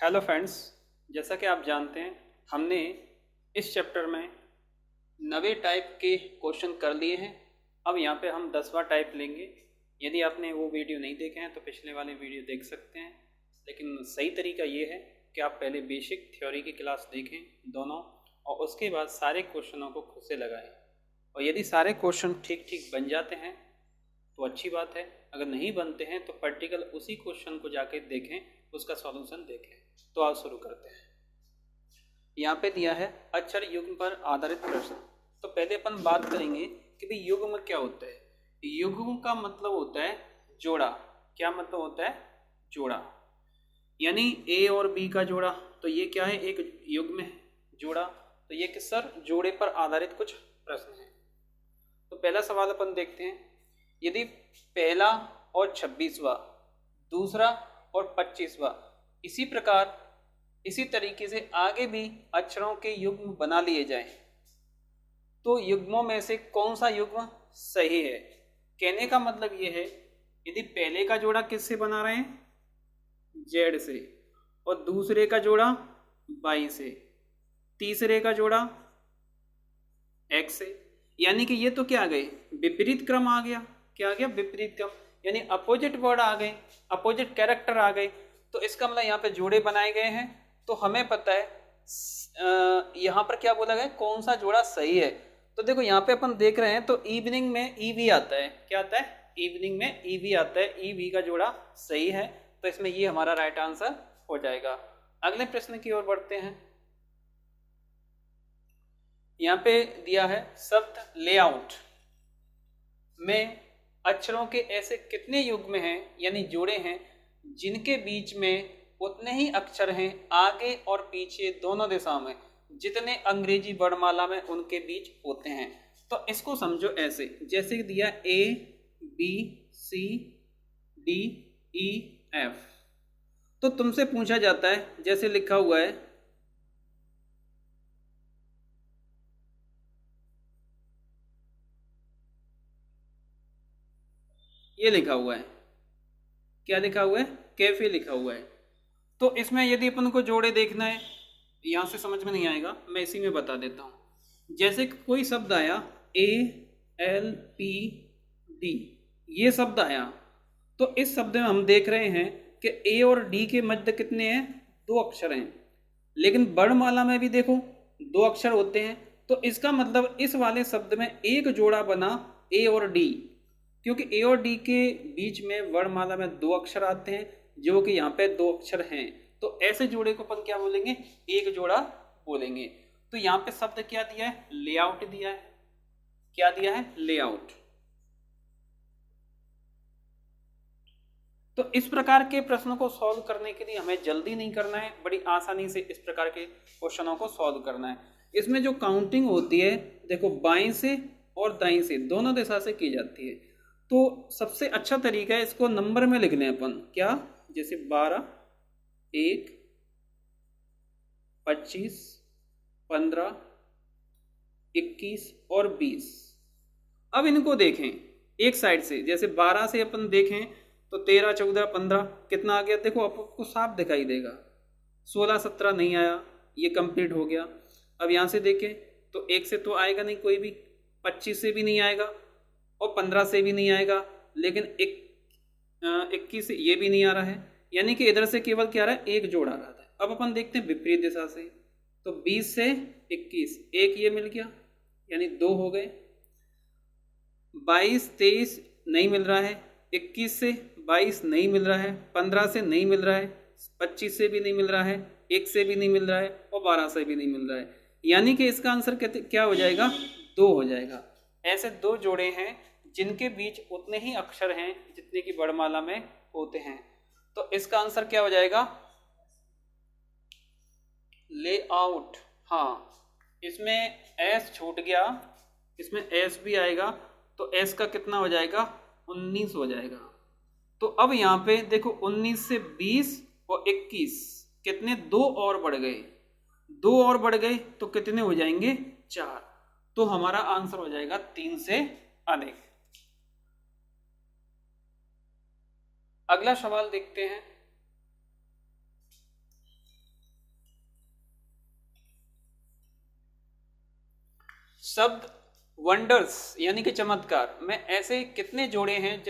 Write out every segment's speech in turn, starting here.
Hello friends, जैसा कि आप जानते हैं हमने इस चैप्टर में 90 टाइप के क्वेश्चन कर लिए हैं। अब यहाँ पे हम 10वां टाइप लेंगे। यदि आपने वो वीडियो नहीं देखे हैं तो पिछले वाले वीडियो देख सकते हैं, लेकिन सही तरीका ये है कि आप पहले बेसिक थ्योरी की क्लास देखें दोनों, और उसके बाद सारे क्वेश्चनों को खुद से लगाएं। और यदि सारे क्वेश्चन ठीक ठीक बन जाते हैं तो अच्छी बात है, अगर नहीं बनते हैं तो प्रैक्टिकल उसी क्वेश्चन को जाके देखें, उसका सॉल्यूशन देखें। तो आज शुरू करते हैं। यहाँ पे दिया है अक्षर युग्म पर आधारित प्रश्न। तो पहले अपन बात करेंगे कि भाई युग्म क्या होता है। युग्म का मतलब होता है जोड़ा। क्या मतलब होता है? जोड़ा, यानी ए और बी का जोड़ा। तो ये क्या है? एक युग्म है, जोड़ा। तो ये किस सर? जोड़े पर आधारित कुछ प्रश्न है। तो पहला सवाल अपन देखते हैं। यदि पहला और 26वां, दूसरा और 25वां इसी प्रकार इसी तरीके से आगे भी अक्षरों के युग्म बना लिए जाएं, तो युग्मों में से कौन सा युग्म सही है? कहने का मतलब ये है, यदि पहले का जोड़ा किससे बना रहे हैं? जेड से, और दूसरे का जोड़ा वाई से, तीसरे का जोड़ा एक्स से, यानी कि ये तो क्या आ गए? विपरीत क्रम आ गया। क्या आ गया? विपरीत क्रम, यानी अपोजिट वर्ड आ गए, अपोजिट कैरेक्टर आ गए। तो इसका मतलब यहाँ पे जोड़े बनाए गए हैं। तो हमें पता है यहाँ पर क्या बोला गया, कौन सा जोड़ा सही है। तो देखो यहाँ पे अपन देख रहे हैं तो इवनिंग में ईवी आता है। क्या आता है? इवनिंग में ईवी आता है। ईवी का जोड़ा सही है, तो इसमें ये हमारा राइट आंसर हो जाएगा। अगले प्रश्न की ओर बढ़ते हैं। यहाँ पे दिया है शब्द लेआउट में अक्षरों के ऐसे कितने युग्म हैं यानी जोड़े हैं जिनके बीच में उतने ही अक्षर हैं आगे और पीछे दोनों दिशा में जितने अंग्रेजी वर्णमाला में उनके बीच होते हैं। तो इसको समझो ऐसे, जैसे दिया A B C D E F. तो तुमसे पूछा जाता है, जैसे लिखा हुआ है ये लिखा हुआ है, क्या लिखा हुआ है? कैफे लिखा हुआ है। तो इसमें यदि अपन को जोड़े देखना है, यहां से समझ में नहीं आएगा, मैं इसी में बता देता हूं। जैसे कोई शब्द आया ए एल पी डी, ये शब्द आया, तो इस शब्द में हम देख रहे हैं कि ए और डी के मध्य कितने हैं? 2 अक्षर हैं। लेकिन वर्णमाला में भी देखो 2 अक्षर होते हैं। तो इसका मतलब इस वाले शब्द में एक जोड़ा बना ए और डी, क्योंकि ए और डी के बीच में वर्णमाला में 2 अक्षर आते हैं, जो कि यहाँ पे 2 अक्षर हैं। तो ऐसे जोड़े को अपन क्या बोलेंगे? एक जोड़ा बोलेंगे। तो यहाँ पे शब्द क्या दिया है? लेआउट दिया है। क्या दिया है? लेआउट। तो इस प्रकार के प्रश्नों को सॉल्व करने के लिए हमें जल्दी नहीं करना है, बड़ी आसानी से इस प्रकार के क्वेश्चनों को सॉल्व करना है। इसमें जो काउंटिंग होती है, देखो बाएं से और दाएं से दोनों दिशा से की जाती है। तो सबसे अच्छा तरीका है इसको नंबर में लिख लें अपन। क्या? जैसे 12, 1, 25, 15, 21 और 20। अब इनको देखें एक साइड से, जैसे 12 से अपन देखें तो 13, 14, 15 कितना आ गया? देखो आपको साफ दिखाई देगा। 16, 17 नहीं आया, ये कंप्लीट हो गया। अब यहाँ से देखें तो 1 से तो आएगा नहीं कोई भी, 25 से भी नहीं आएगा, और 15 से भी नहीं आएगा, लेकिन 21 से ये भी नहीं आ रहा है। यानी कि इधर से केवल क्या आ रहा है? एक जोड़ आ रहा है। अब अपन देखते हैं विपरीत दिशा से, तो 20 से 21, एक ये मिल गया, यानी 2 हो गए। 22, 23 नहीं मिल रहा है, 21 से 22 नहीं मिल रहा है, 15 से नहीं मिल रहा है, 25 से भी नहीं मिल रहा है, 1 से भी नहीं मिल रहा है, और 12 से भी नहीं मिल रहा है। यानी कि इसका आंसर क्या हो जाएगा? 2 हो जाएगा। ऐसे 2 जोड़े हैं जिनके बीच उतने ही अक्षर हैं जितने की वर्णमाला में होते हैं। तो इसका आंसर क्या हो जाएगा? लेआउट। हाँ, इसमें एस छूट गया, इसमें एस भी आएगा, तो एस का कितना हो जाएगा? 19 हो जाएगा। तो अब यहाँ पे देखो 19 से 20 और 21 कितने? 2 और बढ़ गए, 2 और बढ़ गए तो कितने हो जाएंगे? 4। तो हमारा आंसर हो जाएगा 3 से अधिक। अगला सवाल देखते हैं। शब्द वंडर्स यानी कि चमत्कार में ऐसे कितने जोड़े हैं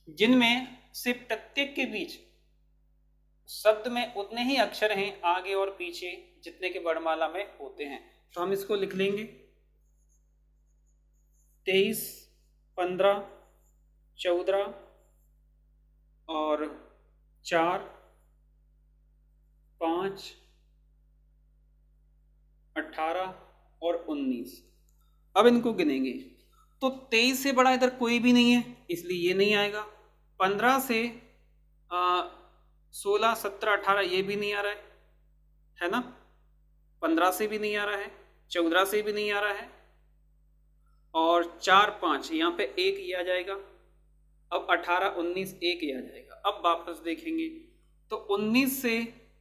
जिनमें से प्रत्येक के बीच शब्द में उतने ही अक्षर हैं आगे और पीछे जितने के वर्णमाला में होते हैं। तो हम इसको लिख लेंगे 23, 15, 14 और 4, 5, 18 और 19। अब इनको गिनेंगे तो 23 से बड़ा इधर कोई भी नहीं है इसलिए ये नहीं आएगा। 15 से 16, 17, 18 ये भी नहीं आ रहा है ना। 15 से भी नहीं आ रहा है, 14 से भी नहीं आ रहा है और 4, 5 यहाँ पे एक ही आ जाएगा। अब 18, 19 एक ही आ जाएगा। अब वापस देखेंगे तो 19 से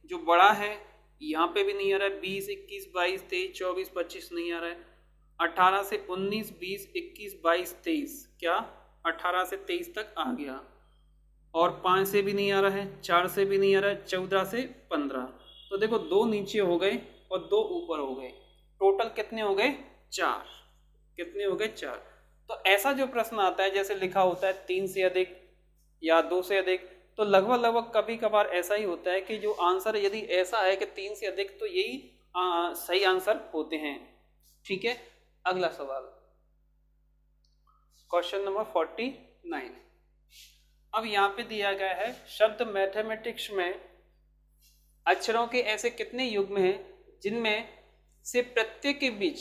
जो बड़ा है यहाँ पे भी नहीं आ रहा है। 20, 21, 22, 23, 24, 25 नहीं आ रहा है। 18 से 19, 20, 21, 22, 23 क्या 18 से 23 तक आ गया। और 5 से भी नहीं आ रहा है, 4 से भी नहीं आ रहा है, 14 से 15। तो देखो 2 नीचे हो गए और 2 ऊपर हो गए। टोटल कितने हो गए? 4। कितने हो गए? 4। तो ऐसा जो प्रश्न आता है जैसे लिखा होता है 3 से अधिक या 2 से अधिक, तो लगभग कभी कभार ऐसा ही होता है कि जो आंसर यदि ऐसा है कि 3 से अधिक तो यही सही आंसर होते हैं। ठीक है, अगला सवाल क्वेश्चन नंबर 49। अब यहाँ पे दिया गया है शब्द मैथमेटिक्स में अक्षरों के ऐसे कितने युग्म हैं जिनमें से प्रत्येक के बीच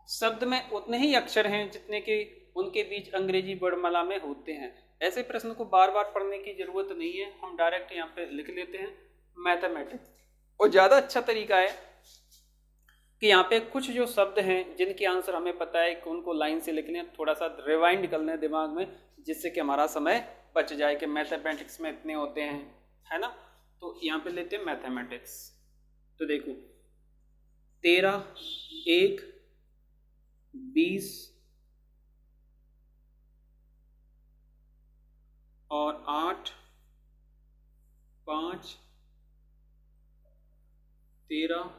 शब्द में उतने ही अक्षर हैं जितने के उनके बीच अंग्रेजी वर्णमाला में होते हैं। ऐसे प्रश्न को बार बार पढ़ने की जरूरत नहीं है, हम डायरेक्ट यहाँ पे लिख लेते हैं मैथमेटिक्स। और ज़्यादा अच्छा तरीका है कि यहाँ पे कुछ जो शब्द हैं जिनके आंसर हमें पता है कि उनको लाइन से लिखने हैं, थोड़ा सा रिवाइंड कर लें दिमाग में, जिससे कि हमारा समय बच जाए कि मैथमेटिक्स में इतने होते हैं, है ना। तो यहाँ पे लेते हैं मैथमेटिक्स। तो देखो 13, 1, 20 और 8, 5, 13,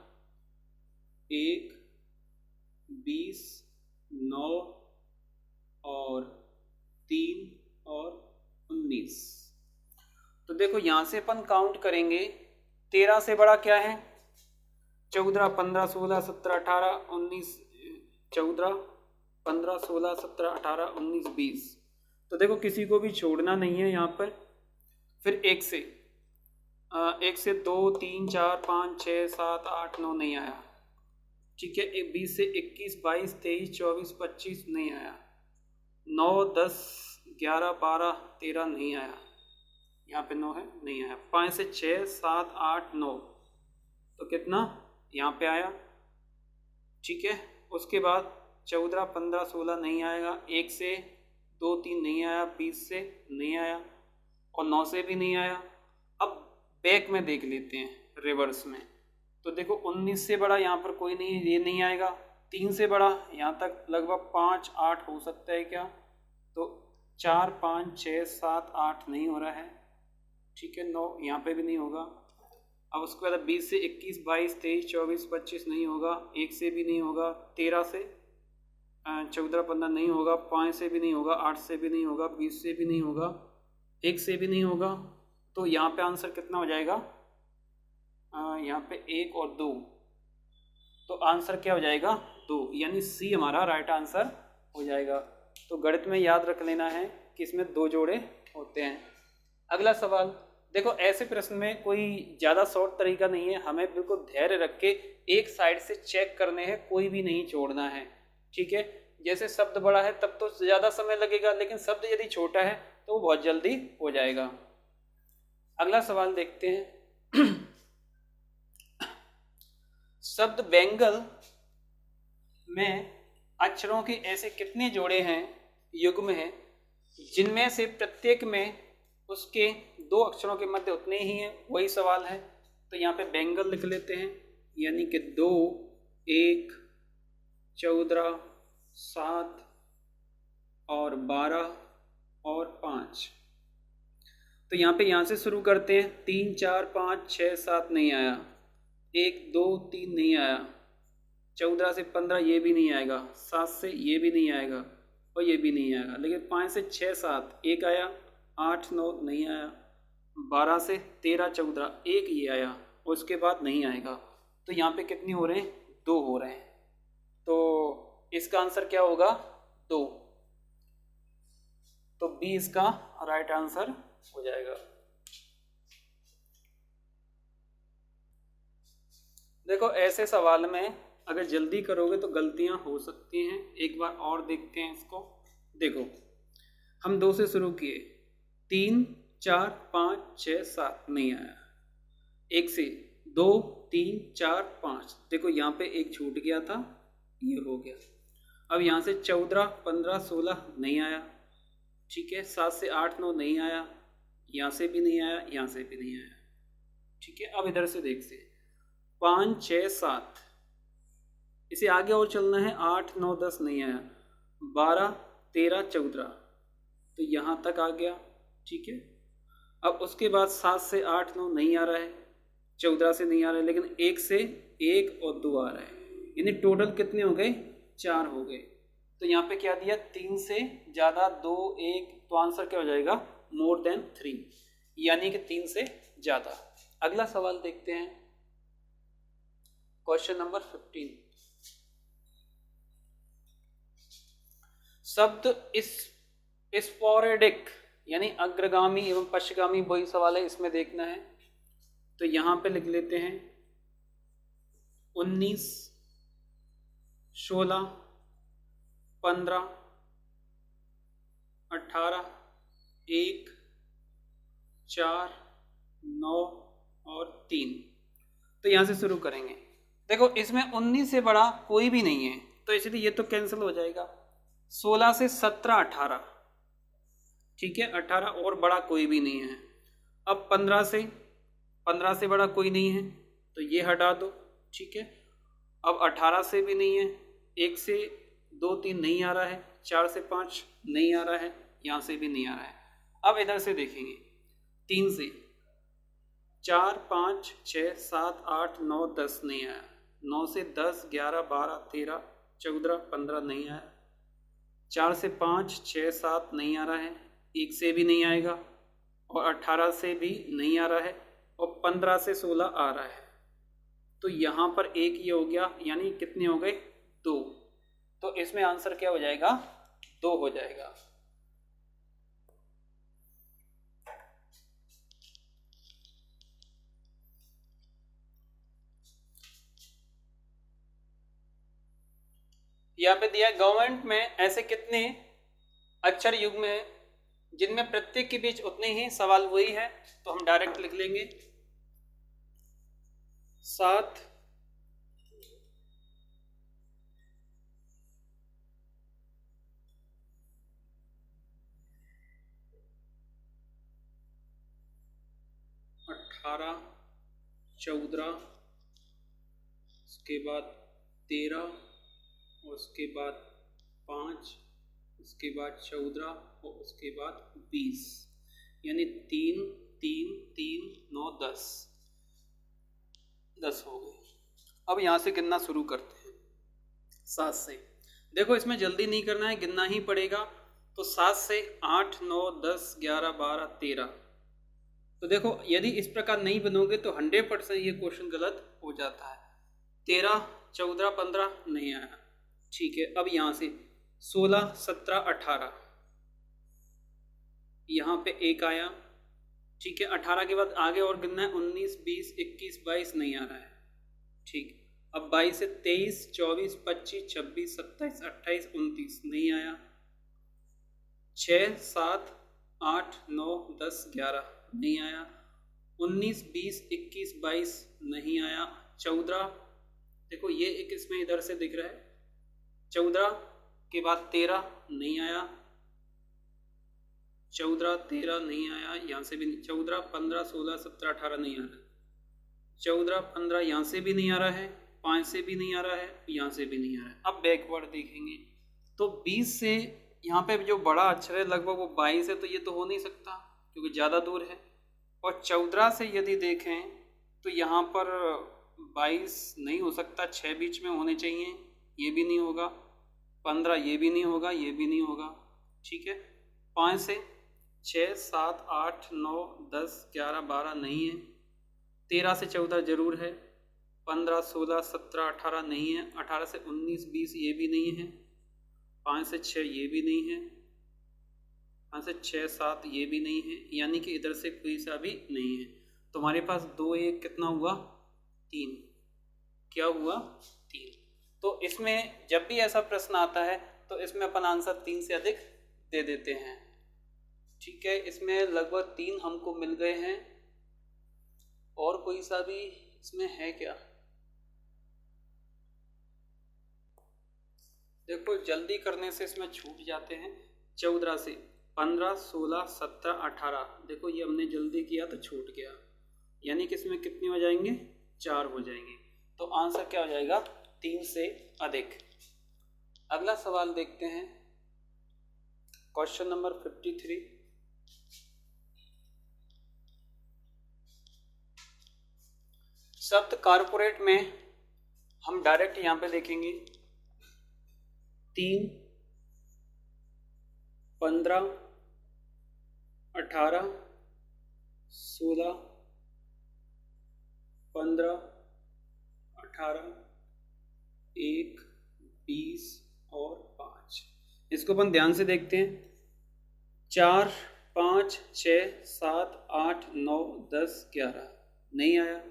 1, 20, 9 और 3 और 19। तो देखो यहाँ से अपन काउंट करेंगे। 13 से बड़ा क्या है? 14, 15, 16, 17, 18, 19, 14, 15, 16, 17, 18, 19, 20। तो देखो किसी को भी छोड़ना नहीं है यहाँ पर। फिर 1 से 2, 3, 4, 5, 6, 7, 8, 9 नहीं आया। ठीक है, 20 से 21, 22, 23, 24, 25 नहीं आया। 9, 10, 11, 12, 13 नहीं आया। यहाँ पे 9 है, नहीं आया। 5 से 6, 7, 8, 9 तो कितना यहाँ पे आया। ठीक है, उसके बाद 14, 15, 16 नहीं आएगा। 1 से 2, 3 नहीं आया। 20 से नहीं आया और 9 से भी नहीं आया। अब बैक में देख लेते हैं, रिवर्स में। तो देखो 19 से बड़ा यहाँ पर कोई नहीं, ये नहीं आएगा। 3 से बड़ा यहाँ तक लगभग 5, 8 हो सकता है क्या? तो 4, 5, 6, 7, 8 नहीं हो रहा है। ठीक है, 9 यहाँ पे भी नहीं होगा। अब उसके बाद 20 से 21, 22, 23, 24, 25 नहीं होगा। 1 से भी नहीं होगा। 13 से 14, 15 नहीं होगा। 5 से भी नहीं होगा। 8 से भी नहीं होगा। 20 से भी नहीं होगा। 1 से भी नहीं होगा। तो यहाँ पे आंसर कितना हो जाएगा? यहाँ पे 1 और 2, तो आंसर क्या हो जाएगा? 2, यानी सी हमारा राइट आंसर हो जाएगा। तो गणित में याद रख लेना है कि इसमें 2 जोड़े होते हैं। अगला सवाल देखो, ऐसे प्रश्न में कोई ज़्यादा शॉर्ट तरीका नहीं है, हमें बिल्कुल धैर्य रख के एक साइड से चेक करने हैं, कोई भी नहीं छोड़ना है। ठीक है, जैसे शब्द बड़ा है तब तो ज़्यादा समय लगेगा, लेकिन शब्द यदि छोटा है तो वो बहुत जल्दी हो जाएगा। अगला सवाल देखते हैं। शब्द बेंगल में अक्षरों के ऐसे कितने जोड़े हैं, युग्म हैं, जिनमें से प्रत्येक में उसके 2 अक्षरों के मध्य उतने ही हैं? वही सवाल है। तो यहाँ पे बेंगल लिख लेते हैं, यानी कि 2, 1, 14, 7 और 12 और 5। तो यहाँ से शुरू करते हैं। 3, 4, 5, 6, 7 नहीं आया। 1, 2, 3 नहीं आया। 14 से 15 ये भी नहीं आएगा, 7 से ये भी नहीं आएगा और ये भी नहीं आएगा। लेकिन 5 से 6 7 एक आया, 8 9 नहीं आया, 12 से 13 14 एक ये आया और उसके बाद नहीं आएगा। तो यहाँ पे कितनी हो रहे हैं? 2 हो रहे हैं। तो इसका आंसर क्या होगा? 2। तो बी इसका राइट आंसर हो जाएगा। देखो ऐसे सवाल में अगर जल्दी करोगे तो गलतियां हो सकती हैं। एक बार और देखते हैं इसको। देखो हम 2 से शुरू किए, 3 4 5 6 7 नहीं आया। 1 से 2 3 4 5, देखो यहाँ पे एक छूट गया था, ये हो गया। अब यहाँ से 14 15 16 नहीं आया, ठीक है। 7 से 8 9 नहीं आया, यहाँ से भी नहीं आया, यहाँ से भी नहीं आया, ठीक है। अब इधर से देखते, 5 6 7, इसे आगे और चलना है। 8 9 10 नहीं आया, 12 13 14, तो यहाँ तक आ गया, ठीक है। अब उसके बाद 7 से 8 9 नहीं आ रहा है, 14 से नहीं आ रहा है, लेकिन 1 से 1 और 2 आ रहा है, यानी टोटल कितने हो गए? 4 हो गए। तो यहाँ पे क्या दिया? 3 से ज़्यादा 2 1, तो आंसर क्या हो जाएगा? मोर देन 3, यानी कि 3 से ज़्यादा। अगला सवाल देखते हैं, क्वेश्चन नंबर 15। शब्द स्पोरेडिक यानी अग्रगामी एवं पश्चगामी, वही सवाल है, इसमें देखना है। तो यहाँ पे लिख लेते हैं 19 16 15 18 1 4 9 और 3। तो यहाँ से शुरू करेंगे। देखो इसमें 19 से बड़ा कोई भी नहीं है, तो इसलिए ये तो कैंसिल हो जाएगा। 16 से 17 18, ठीक है, 18 और बड़ा कोई भी नहीं है। अब 15 से बड़ा कोई नहीं है, तो ये हटा दो, ठीक है। अब 18 से भी नहीं है, 1 से 2 3 नहीं आ रहा है, 4 से 5 नहीं आ रहा है, यहाँ से भी नहीं आ रहा है। अब इधर से देखेंगे, 3 से 4 5 6 7 8 9 10 नहीं आया, 9 से 10 11 12 13 14 15 नहीं आया, 4 से 5 6 7 नहीं आ रहा है, 1 से भी नहीं आएगा और 18 से भी नहीं आ रहा है और 15 से 16 आ रहा है। तो यहाँ पर एक ये हो गया, यानी कितने हो गए? 2। तो इसमें आंसर क्या हो जाएगा? 2 हो जाएगा। यहाँ पे दिया गवर्नमेंट में ऐसे कितने अक्षर युग्म हैं जिनमें प्रत्येक के बीच उतने ही, सवाल वही है, तो हम डायरेक्ट लिख लेंगे 7 18 14, उसके बाद 13 और उसके बाद 5, उसके बाद 14 और उसके बाद 20, यानी 3 3 3 9 10 हो गए। अब यहाँ से गिनना शुरू करते हैं 7 से। देखो इसमें जल्दी नहीं करना है, गिनना ही पड़ेगा। तो 7 से 8 9 10 11 12 13। तो देखो यदि इस प्रकार नहीं बनोगे तो 100% ये क्वेश्चन गलत हो जाता है। 13 14 15 नहीं आया, ठीक है। अब यहाँ से 16 17 18, यहाँ पे एक आया, ठीक है। 18 के बाद आगे और गिनना है, 19 20 21 22 नहीं आ रहा है, ठीक। अब 22 से 23 24 25 26 27 28 29 नहीं आया, 6 7 8 9 10 11 नहीं आया, 19 20 21 22 नहीं आया, 14, देखो ये एक इसमें इधर से दिख रहा है, 14 के बाद 13 नहीं आया, 14 13 नहीं आया, यहाँ से भी नहीं, 14 15 16 17 18 नहीं आ रहा, 14 15 यहाँ से भी नहीं आ रहा है, 5 से भी नहीं आ रहा है, यहाँ से भी नहीं आ रहा है। अब बैकवर्ड देखेंगे तो 20 से यहाँ पे जो बड़ा अक्षर है लगभग वो 22 है, तो ये तो हो नहीं सकता क्योंकि ज़्यादा दूर है। और 14 से यदि देखें तो यहाँ पर 22 नहीं हो सकता, 6 बीच में होने चाहिए, ये भी नहीं होगा। 15 ये भी नहीं होगा, ये भी नहीं होगा। ठीक है, 5 से 6 7 8 9 10 11 12 नहीं है। 13 से 14 जरूर है। 15 16 17 18 नहीं है। 18 से 19 20 ये भी नहीं है। 5 से 6 ये भी नहीं है। 5 से 6 7 ये भी नहीं है, यानी कि इधर से कोई सा भी नहीं है। तो हमारे पास 2 1 कितना हुआ, 3। क्या हुआ, 3। तो इसमें जब भी ऐसा प्रश्न आता है तो इसमें अपन आंसर 3 से अधिक दे देते हैं। ठीक है, इसमें लगभग 3 हमको मिल गए हैं। और कोई सा भी इसमें है क्या? देखो जल्दी करने से इसमें छूट जाते हैं। 14 से 15 16 17 18, देखो ये हमने जल्दी किया तो छूट गया, यानी कि इसमें कितने हो जाएंगे, 4 हो जाएंगे। तो आंसर क्या हो जाएगा, 3 से अधिक। अगला सवाल देखते हैं, क्वेश्चन नंबर 53। शब्द कारपोरेट में हम डायरेक्ट यहां पे देखेंगे 3 15 18 16 15 18 1 20 और 5। इसको अपन ध्यान से देखते हैं। 4 5 6 7 8 9 10 11 नहीं आया।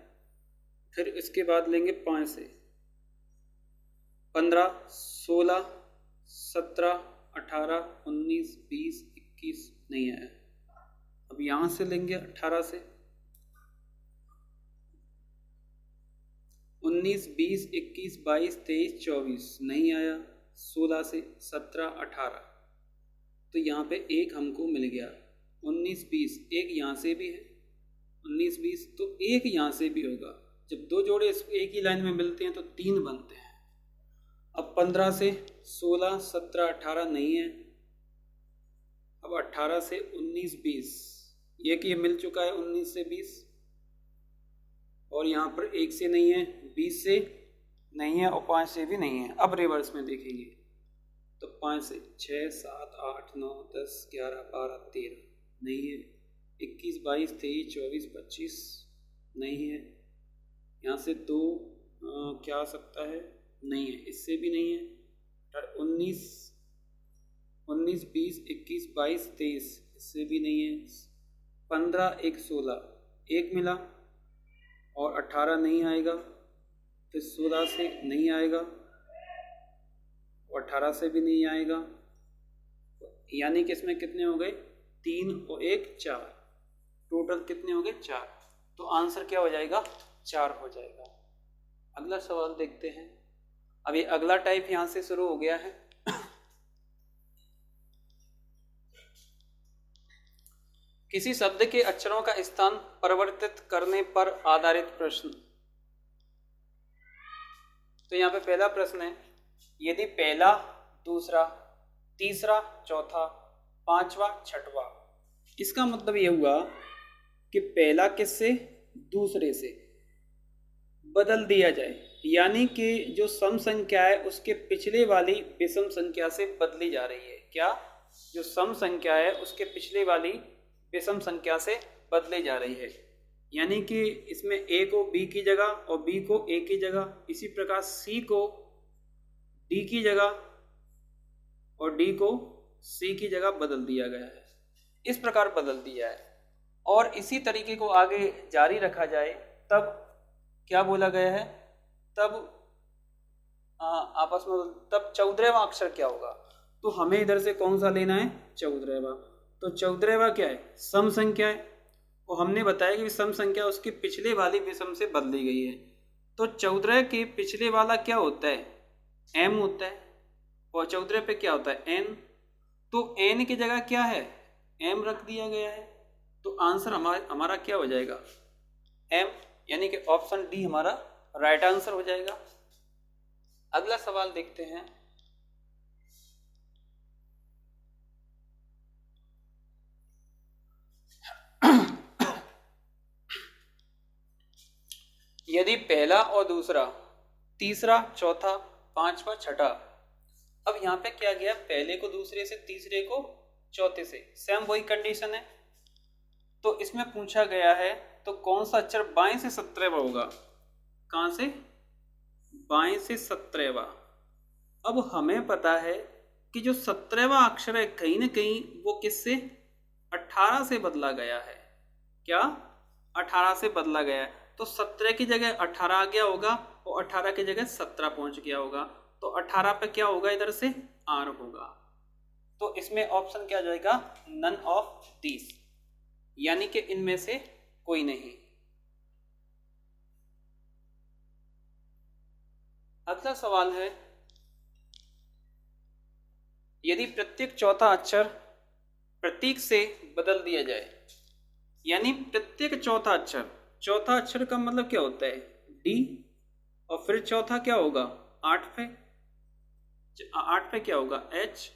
फिर इसके बाद लेंगे 5 से 15 16 17 18 19 20 21 नहीं आया। अब यहां से लेंगे 18 से 19 20 21 22 23 24 नहीं आया। 16 से 17 18, तो यहाँ पे 1 हमको मिल गया। 19 20 1 यहाँ से भी है, 19 20 तो 1 यहाँ से भी होगा। जब 2 जोड़े एक ही लाइन में मिलते हैं तो 3 बनते हैं। अब 15 से 16 17 18 नहीं है। अब 18 से 19 20, ये कि ये मिल चुका है 19 से 20, और यहाँ पर 1 से नहीं है, 20 से नहीं है और 5 से भी नहीं है। अब रिवर्स में देखेंगे तो 5 से 6 7 8 9 10 11 12 13 नहीं है। 21 22 23 24 25 नहीं है। यहाँ से 2 क्या आ सकता है, नहीं है, इससे भी नहीं है। 19 19 20 21 22 23 इससे भी नहीं है। 15 1 16 1 मिला और 18 नहीं आएगा। फिर 16 से नहीं आएगा और 18 से भी नहीं आएगा, यानी कि इसमें कितने हो गए, 3 और 1 4, टोटल कितने हो गए 4। तो आंसर क्या हो जाएगा, 4 हो जाएगा। अगला सवाल देखते हैं। अब ये अगला टाइप यहां से शुरू हो गया है। किसी शब्द के अक्षरों का स्थान परिवर्तित करने पर आधारित प्रश्न। तो यहाँ पे पहला प्रश्न है, यदि पहला दूसरा तीसरा चौथा पांचवा छठवा, इसका मतलब ये हुआ कि पहला किससे दूसरे से बदल दिया जाए, यानी कि जो सम संख्या है उसके पिछले वाली विषम संख्या से बदली जा रही है। क्या, जो सम संख्या है उसके पिछले वाली विषम संख्या से बदली जा रही है, यानी कि इसमें a को b की जगह और b को a की जगह, इसी प्रकार c को d की जगह और d को c की जगह बदल दिया गया है। इस प्रकार बदल दिया है और इसी तरीके को आगे जारी रखा जाए तब क्या बोला गया है, तब आपस में तब 14वां अक्षर क्या होगा। तो हमें इधर से कौन सा लेना है, 14वां। तो 14वां क्या है, सम संख्या है, और हमने बताया कि सम संख्या उसके पिछले वाली विषम से बदली गई है। तो 14 के पिछले वाला क्या होता है, m होता है, और 14 पे क्या होता है, n। तो n की जगह क्या है, m रख दिया गया है। तो आंसर हमारा क्या हो जाएगा, m, यानी कि ऑप्शन डी हमारा राइट आंसर हो जाएगा। अगला सवाल देखते हैं। यदि पहला और दूसरा, तीसरा, चौथा, पांचवा, छठा, अब यहाँ पे क्या गया, पहले को दूसरे से, तीसरे को चौथे से, सेम वही कंडीशन है। तो इसमें पूछा गया है तो कौन सा अक्षर बाएं से 17वां होगा, कहां से, बाएं से 17वां। अब हमें पता है कि जो 17वां अक्षर है कहीं ना कहीं वो किससे, 18 से बदला गया है। क्या, 18 से बदला गया है। तो 17 की जगह 18 आ गया होगा और 18 की जगह 17 पहुंच गया होगा। तो 18 पे क्या होगा, इधर से आर होगा। तो इसमें ऑप्शन क्या जाएगा, नन ऑफ दीस, यानी कि इनमें से कोई नहीं। अगला सवाल है, यदि प्रत्येक चौथा अक्षर प्रतीक से बदल दिया जाए, यानी प्रत्येक चौथा अक्षर, चौथा अक्षर का मतलब क्या होता है, डी, और फिर चौथा क्या होगा, 8 पे क्या होगा, एच,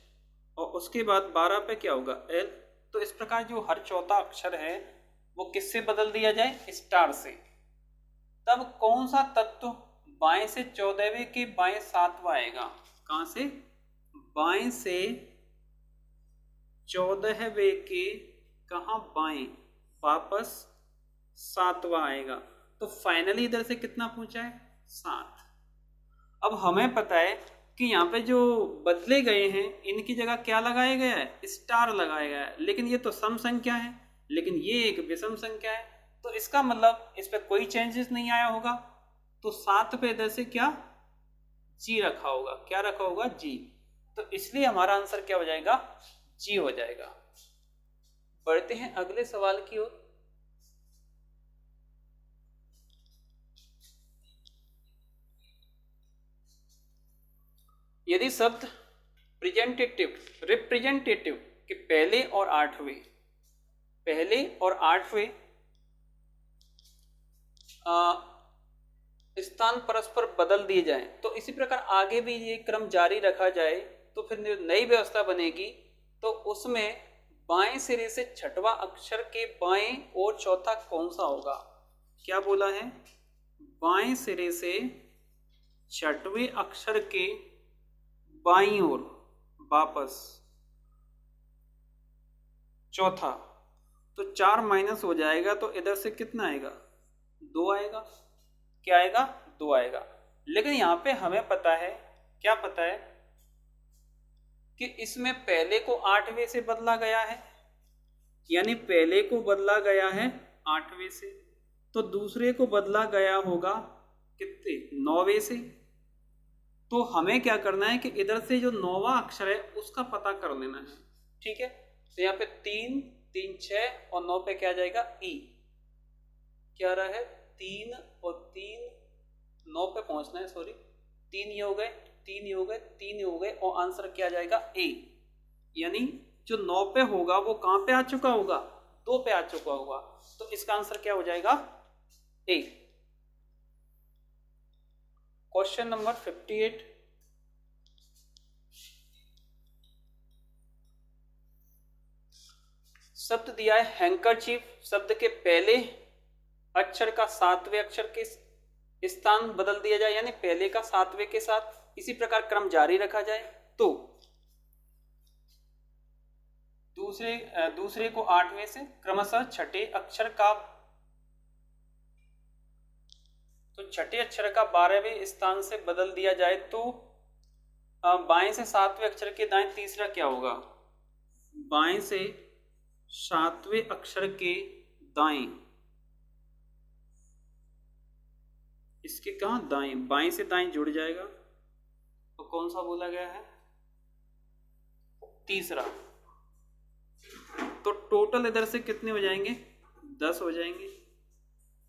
और उसके बाद 12 पे क्या होगा, एल। तो इस प्रकार जो हर चौथा अक्षर है वो किससे बदल दिया जाए, स्टार से। तब कौन सा तत्व बाएं से 14वें के बाएं 7वां आएगा, कहां से, बाएं से 14वें के कहां, बाएं, वापस 7वां आएगा। तो फाइनली इधर से कितना पूछा है, 7। अब हमें पता है कि यहाँ पे जो बदले गए हैं इनकी जगह क्या लगाया गया है, स्टार लगाया गया है। लेकिन ये तो सम संख्या है, लेकिन ये एक विषम संख्या है, तो इसका मतलब इस पे कोई चेंजेस नहीं आया होगा। तो 7 पे इधर से क्या, जी रखा होगा, क्या रखा होगा, जी। तो इसलिए हमारा आंसर क्या हो जाएगा, जी हो जाएगा। बढ़ते हैं अगले सवाल की ओर। यदि शब्द रिप्रेजेंटेटिव के पहले और आठवें स्थान परस्पर बदल दिए जाएं, तो इसी प्रकार आगे भी ये क्रम जारी रखा जाए, तो फिर नई व्यवस्था बनेगी। तो उसमें बाएं सिरे से छठवां अक्षर के बाएं और चौथा कौन सा होगा, क्या बोला है, बाएं सिरे से छठवें अक्षर के बाईं ओर वापस चौथा। तो 4 माइनस हो जाएगा, तो इधर से कितना आएगा, 2 आएगा, क्या आएगा, 2 आएगा। लेकिन यहाँ पे हमें पता है, क्या पता है, कि इसमें पहले को 8वें से बदला गया है, यानी पहले को बदला गया है 8वें से, तो दूसरे को बदला गया होगा कितने, 9वें से। तो हमें क्या करना है कि इधर से जो 9वां अक्षर है उसका पता कर लेना है, ठीक है। तो यहाँ पे 3, 3, 6 और 9 पे क्या जाएगा, ई, क्या रहा है, 3 और 3, 9 पे पहुंचना है, सॉरी, 3 ये हो गए, 3 ये हो गए, 3 ये हो गए, और आंसर क्या जाएगा, ए। यानी जो 9 पे होगा वो कहां पे आ चुका होगा, 2 पे आ चुका होगा। तो इसका आंसर क्या हो जाएगा, ए। क्वेश्चन नंबर 58, शब्द दिया है हैंकरचीफ, शब्द के पहले अक्षर का 7वें अक्षर के स्थान बदल दिया जाए, यानी पहले का 7वें के साथ इसी प्रकार क्रम जारी रखा जाए। तो दूसरे को 8वें से क्रमशः छठे अक्षर का, तो छठे अक्षर का 12वें स्थान से बदल दिया जाए, तो बाएं से 7वें अक्षर के दाएं तीसरा क्या होगा, बाएं से 7वें अक्षर के दाएं, इसके कहां, दाएं, बाएं से दाएं जुड़ जाएगा, तो कौन सा बोला गया है, तीसरा। तो टोटल इधर से कितने हो जाएंगे, 10 हो जाएंगे।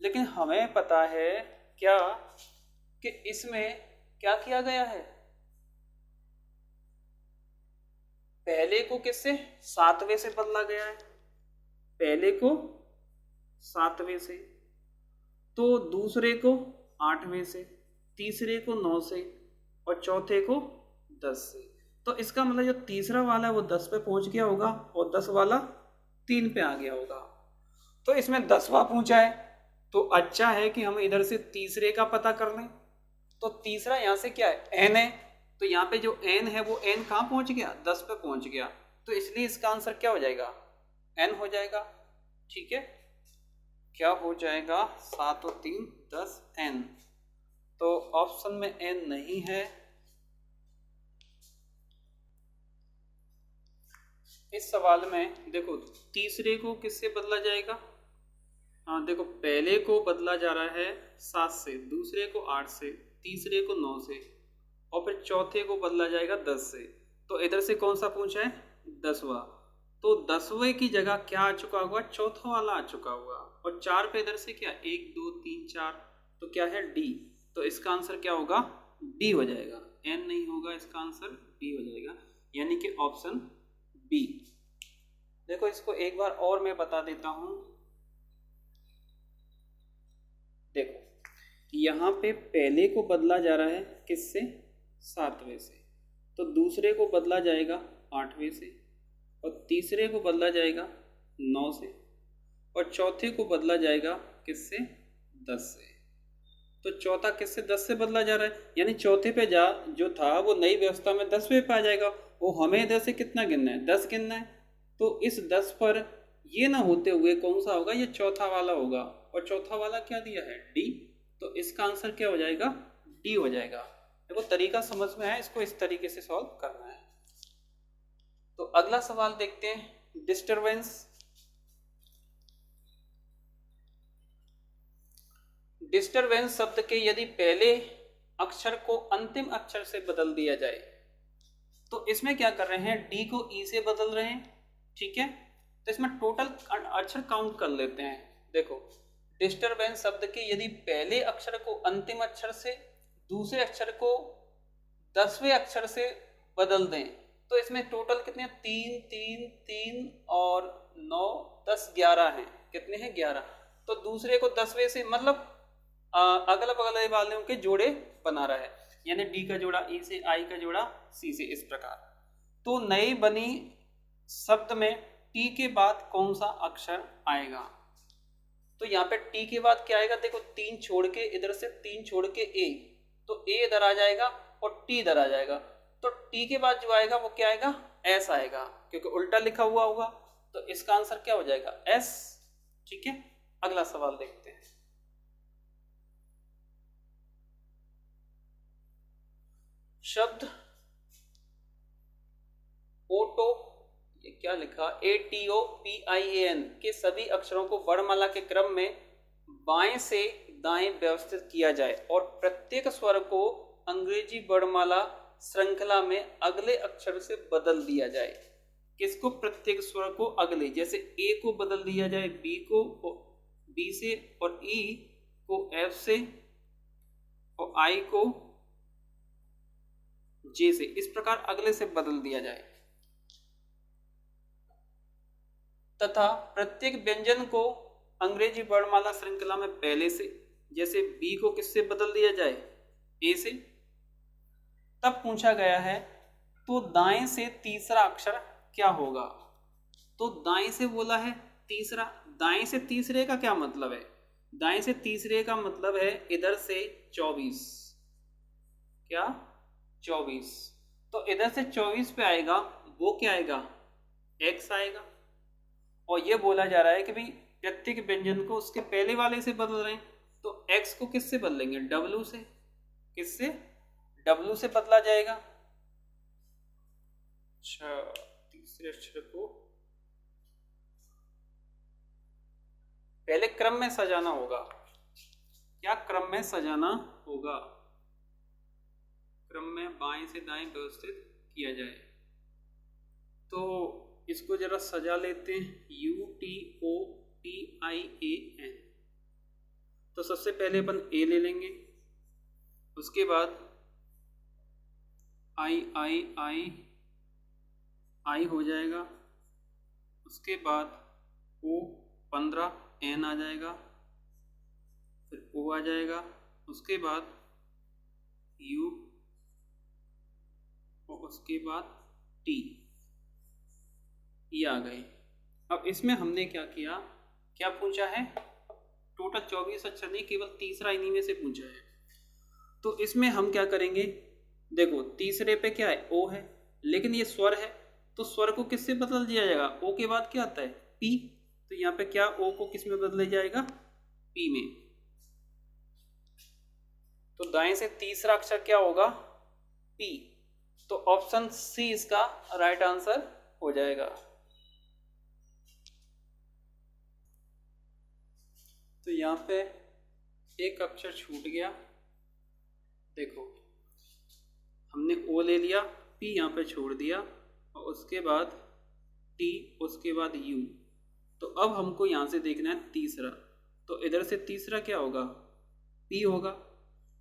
लेकिन हमें पता है क्या, कि इसमें क्या किया गया है, पहले को किससे, 7वें से बदला गया है, पहले को 7वें से, तो दूसरे को 8वें से, तीसरे को 9 से, और चौथे को 10 से। तो इसका मतलब जो तीसरा वाला है वो 10 पे पहुंच गया होगा, और 10 वाला 3 पे आ गया होगा। तो इसमें 10वां पूछा है, तो अच्छा है कि हम इधर से तीसरे का पता कर लें। तो तीसरा यहाँ से क्या है, एन है, तो यहाँ पे जो एन है वो एन कहाँ पहुँच गया, 10 पे पहुँच गया, तो इसलिए इसका आंसर क्या हो जाएगा, एन हो जाएगा। ठीक है, क्या हो जाएगा, 7 और 3 10 एन। तो ऑप्शन में एन नहीं है। इस सवाल में देखो तीसरे को किससे बदला जाएगा, हाँ देखो पहले को बदला जा रहा है 7 से, दूसरे को 8 से, तीसरे को 9 से, और फिर चौथे को बदला जाएगा 10 से। तो इधर से कौन सा पूछा है, 10वां। तो 10वें की जगह क्या आ चुका होगा, चौथा वाला आ चुका होगा, और 4 पे इधर से क्या 1 2 3 4, तो क्या है डी। तो इसका आंसर क्या होगा, डी हो जाएगा, एन नहीं होगा, इसका आंसर डी हो जाएगा, यानी कि ऑप्शन बी। देखो इसको एक बार और मैं बता देता हूं। देखो यहाँ पे पहले को बदला जा रहा है किससे, 7वें से, तो दूसरे को बदला जाएगा 8वें से, और तीसरे को बदला जाएगा 9 से, और चौथे को बदला जाएगा किससे, 10 से। तो चौथा किससे, 10 से बदला जा रहा है, यानी चौथे पे जा जो था वो नई व्यवस्था में 10वें पे आ जाएगा। वो हमें इधर से कितना गिनना है, 10 गिनना है। तो इस 10 पर ये ना होते हुए कौन सा होगा, ये चौथा वाला होगा, और चौथा वाला क्या दिया है, डी। तो इसका आंसर क्या हो जाएगा, डी हो जाएगा। देखो तरीका समझ में आया, इसको इस तरीके से सॉल्व करना है। तो अगला सवाल देखते हैं, डिस्टरबेंस। डिस्टरबेंस शब्द के यदि पहले अक्षर को अंतिम अक्षर से बदल दिया जाए, तो इसमें क्या कर रहे हैं, डी को ई से बदल रहे हैं। ठीक है, तो इसमें टोटल अक्षर काउंट कर लेते हैं। देखो डिस्टरबेंस शब्द के यदि पहले अक्षर को अंतिम अक्षर से, दूसरे अक्षर को 10वें अक्षर से बदल दें, तो इसमें टोटल कितने हैं, 3 3 3 और 9 10 11 हैं। कितने हैं, 11। तो दूसरे को 10वें से, मतलब अगल बगल वालों के जोड़े बना रहा है, यानी डी का जोड़ा ई से, आई का जोड़ा सी से, इस प्रकार। तो नई बनी शब्द में टी के बाद कौन सा अक्षर आएगा, तो यहाँ पे टी के बाद क्या आएगा, देखो 3 छोड़ के, इधर से 3 छोड़ के ए, तो ए इधर आ जाएगा और टी इधर आ जाएगा। तो टी के बाद जो आएगा वो क्या आएगा, एस आएगा, क्योंकि उल्टा लिखा हुआ होगा। तो इसका आंसर क्या हो जाएगा, एस। ठीक है, अगला सवाल देखते हैं। शब्द ओटो, ये क्या लिखा, ATOPIAN के सभी अक्षरों को वर्णमाला के क्रम में बाएं से दाएं व्यवस्थित किया जाए, और प्रत्येक स्वर को अंग्रेजी वर्णमाला श्रृंखला में अगले अक्षर से बदल दिया जाए। किसको, प्रत्येक स्वर को अगले, जैसे ए को बदल दिया जाए बी को, बी से, और ई को एफ से, और आई को जे से, इस प्रकार अगले से बदल दिया जाए। तथा प्रत्येक व्यंजन को अंग्रेजी वर्णमाला श्रृंखला में पहले से, जैसे बी को किससे बदल दिया जाए, ए से। तब पूछा गया है तो दाएं से तीसरा अक्षर क्या होगा, तो दाएं से बोला है तीसरा, दाएं से तीसरे का क्या मतलब है, दाएं से तीसरे का मतलब है इधर से 24, क्या 24, तो इधर से 24 पे आएगा, वो क्या आएगा, एक्स आएगा। और ये बोला जा रहा है कि भाई प्रत्येक व्यंजन को उसके पहले वाले से बदल रहे हैं, तो एक्स को किससे बदलेंगे, डब्ल्यू से, किससे, डब्ल्यू से बदला जाएगा। अच्छा, तीसरे अक्षर को पहले क्रम में सजाना होगा, क्या क्रम में सजाना होगा, क्रम में बाएं से दाएं व्यवस्थित किया जाए। तो इसको जरा सजा लेते हैं, UTOPIAN। तो सबसे पहले अपन ए ले लेंगे, उसके बाद आई हो जाएगा, उसके बाद O 15 N आ जाएगा, फिर O आ जाएगा, उसके बाद U, और उसके बाद T, ये आ गए। अब इसमें हमने क्या किया, क्या पूछा है, टोटल 24 अक्षर नहीं, केवल तीसरा इन्हीं में से पूछा है। तो इसमें हम क्या करेंगे, देखो तीसरे पे क्या है, ओ है, लेकिन ये स्वर है, तो स्वर को किससे बदल दिया जाएगा, ओ के बाद क्या आता है, पी। तो यहाँ पे क्या, ओ को किस में बदला जाएगा, पी में। तो दाएं से तीसरा अक्षर क्या होगा, पी। तो ऑप्शन सी इसका राइट आंसर हो जाएगा। तो यहाँ पे एक अक्षर छूट गया, देखो हमने ओ ले लिया, पी यहाँ पे छोड़ दिया, और उसके बाद टी, उसके बाद यू। तो अब हमको यहाँ से देखना है तीसरा, तो इधर से तीसरा क्या होगा, पी होगा।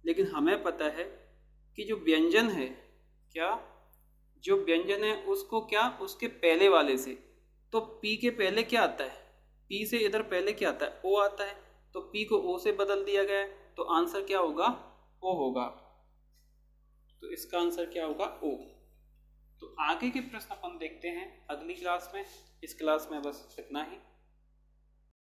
लेकिन हमें पता है कि जो व्यंजन है, क्या जो व्यंजन है उसको क्या, उसके पहले वाले से, तो पी के पहले क्या आता है, पी से इधर पहले क्या आता है, ओ आता है, तो पी को ओ से बदल दिया गया है, तो आंसर क्या होगा, ओ होगा। तो इसका आंसर क्या होगा, ओ। तो आगे के प्रश्न अपन देखते हैं अगली क्लास में। इस क्लास में बस इतना ही।